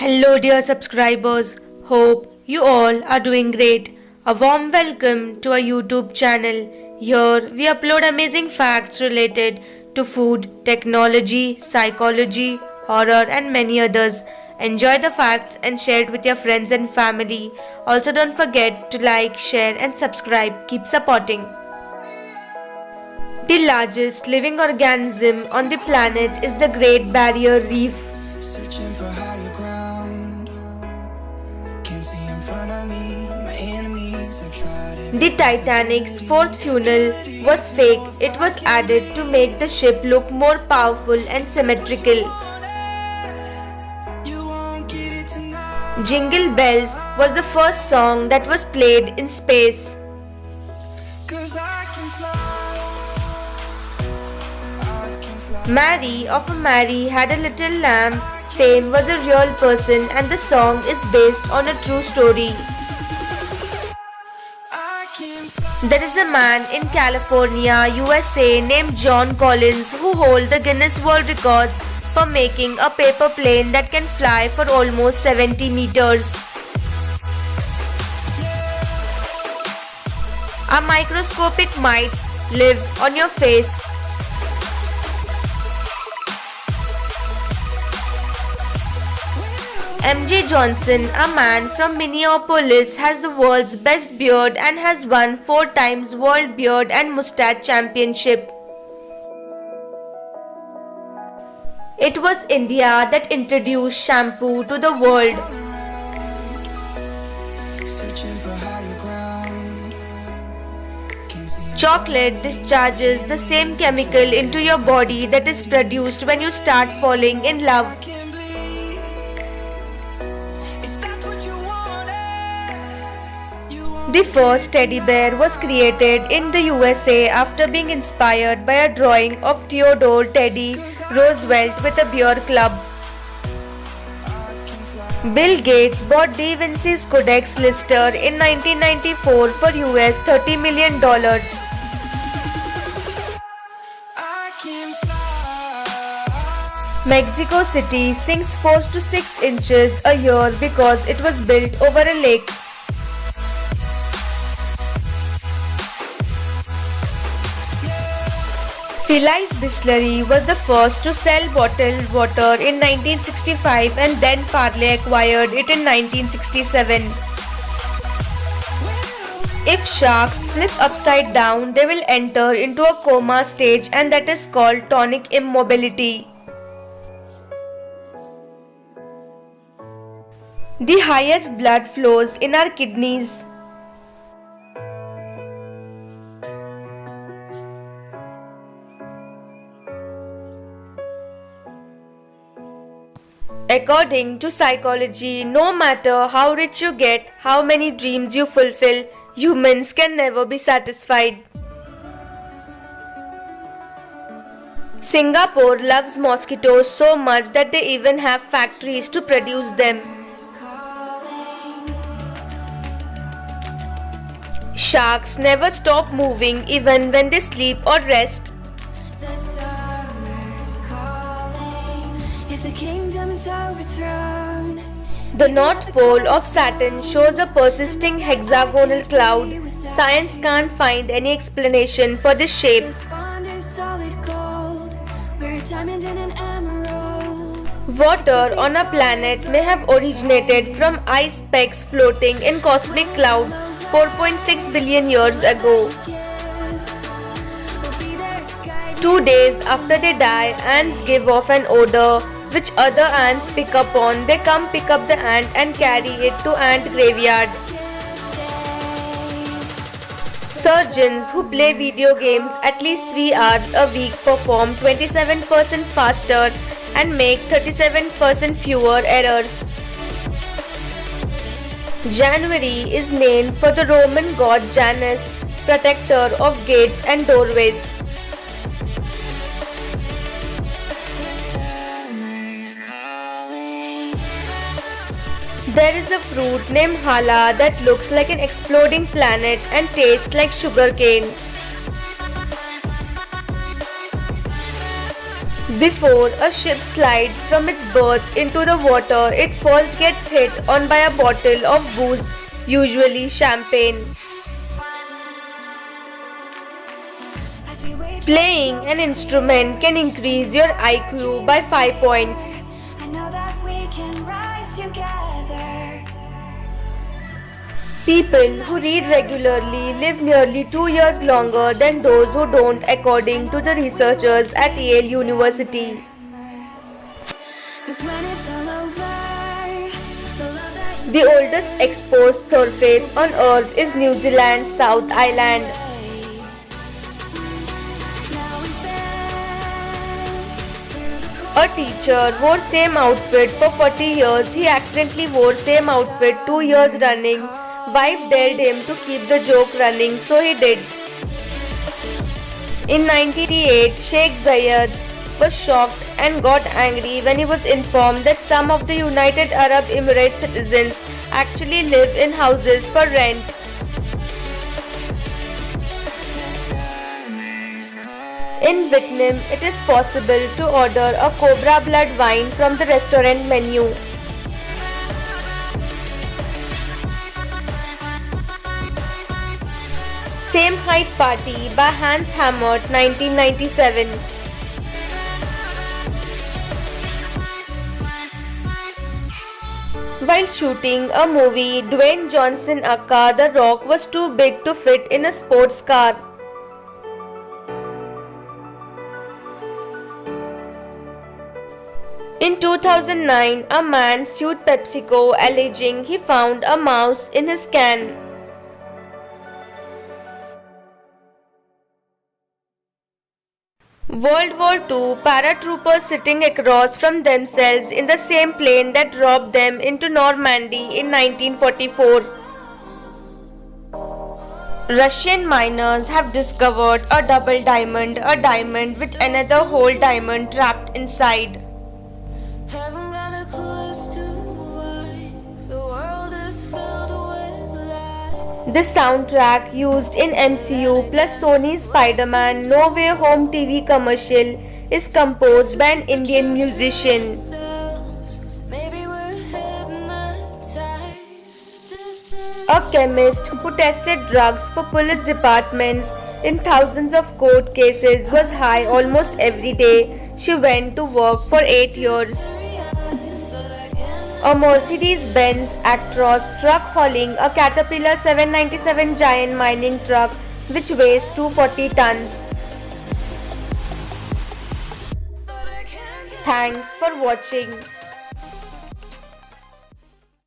Hello, dear subscribers. Hope you all are doing great. A warm welcome to our YouTube channel. Here we upload amazing facts related to food, technology, psychology, horror, and many others. Enjoy the facts and share it with your friends and family. Also, don't forget to like, share, and subscribe. Keep supporting. The largest living organism on the planet is the Great Barrier Reef. Searching for higher ground. Can't see in front of me. My enemies have tried it. The Titanic's fourth funnel was fake. It was added to make the ship look more powerful and symmetrical. You won't get it tonight. Jingle Bells was the first song that was played in space. 'Cause I can fly. I can fly. Mary of Mary had a little lamb. Fame was a real person and the song is based on a true story. I can fly. There is a man in California, USA named John Collins who holds the Guinness World Records for making a paper plane that can fly for almost 70 meters. A microscopic mites live on your face. MJ Johnson, a man from Minneapolis, has the world's best beard and has won 4 times World Beard and Mustache Championship. It was India that introduced shampoo to the world. Searching for higher ground. Can't see in Chocolate discharges the same chemical into your body that is produced when you start falling in love. can bleed. If that's what you wanted, you won't. The first teddy bear was created in the USA after being inspired by a drawing of Theodore Teddy Roosevelt with a beer club. Bill Gates bought Da Vinci's Codex Lister in 1994 for US $30 million. I can fly. Mexico City sinks 4 to 6 inches a year because it was built over a lake. Felice Distillery was the first to sell bottled water in 1965 and then Parle acquired it in 1967. If sharks flip upside down, they will enter into a coma stage and that is called tonic immobility. The highest blood flows in our kidneys. According to psychology, no matter how rich you get, how many dreams you fulfill, humans can never be satisfied. Singapore loves mosquitoes so much that they even have factories to produce them. Sharks never stop moving even when they sleep or rest. The summer's calling. If the kingdom is overthrown, The North Pole of Saturn shows a persisting hexagonal cloud. Science can't find any explanation for this shape. this bond is solid gold. We're a diamond and an emerald. Water on a planet may have originated from ice specks floating in cosmic cloud 4.6 billion years ago. We'll be there to guide 2 days after they die, ants give off an odor which other ants pick up on. They come pick up the ant and carry it to ant graveyard. Surgeons who play video games at least 3 hours a week perform 27% faster and make 37% fewer errors. January is named for the Roman god Janus, protector of gates and doorways. There is a fruit named Hala that looks like an exploding planet and tastes like sugarcane. Before a ship slides from its berth into the water, it first gets hit on by a bottle of booze, usually champagne. As we wait for Playing an instrument can increase your IQ by 5 points. I know that we can rise together. People who read regularly live nearly 2 years longer than those who don't, according to the researchers at Yale University. 'Cause when it's all over, the love that The oldest exposed surface on Earth is New Zealand's South Island. now we've been through the cold. A teacher wore same outfit for 40 years. He accidentally wore same outfit 2 years running. Wife dared him to keep the joke running, so he did. In 1988, Sheikh Zayed was shocked and got angry when he was informed that some of the United Arab Emirates citizens actually live in houses for rent. In Vietnam, it is possible to order a Cobra Blood wine from the restaurant menu. Same Height Party by Hans Hammert, 1997. While shooting a movie, Dwayne Johnson aka The Rock was too big to fit in a sports car. In 2009, a man sued PepsiCo alleging he found a mouse in his can. World War II paratroopers sitting across from themselves in the same plane that robbed them into Normandy in 1944. Russian miners have discovered a double diamond, a diamond with another whole diamond trapped inside. Haven't got a clue as to why the world is filled with lies. The soundtrack used in MCU plus Sony's Spider-Man No Way Home TV commercial is composed by an Indian musician. Ourselves, maybe we're hypnotized. This is A chemist who tested drugs for police departments in thousands of court cases was high almost every day. She went to work for 8 years. realized, but I can't. A Mercedes-Benz Actros truck hauling a Caterpillar 797 giant mining truck which weighs 240 tons. But I can't. Thanks for watching.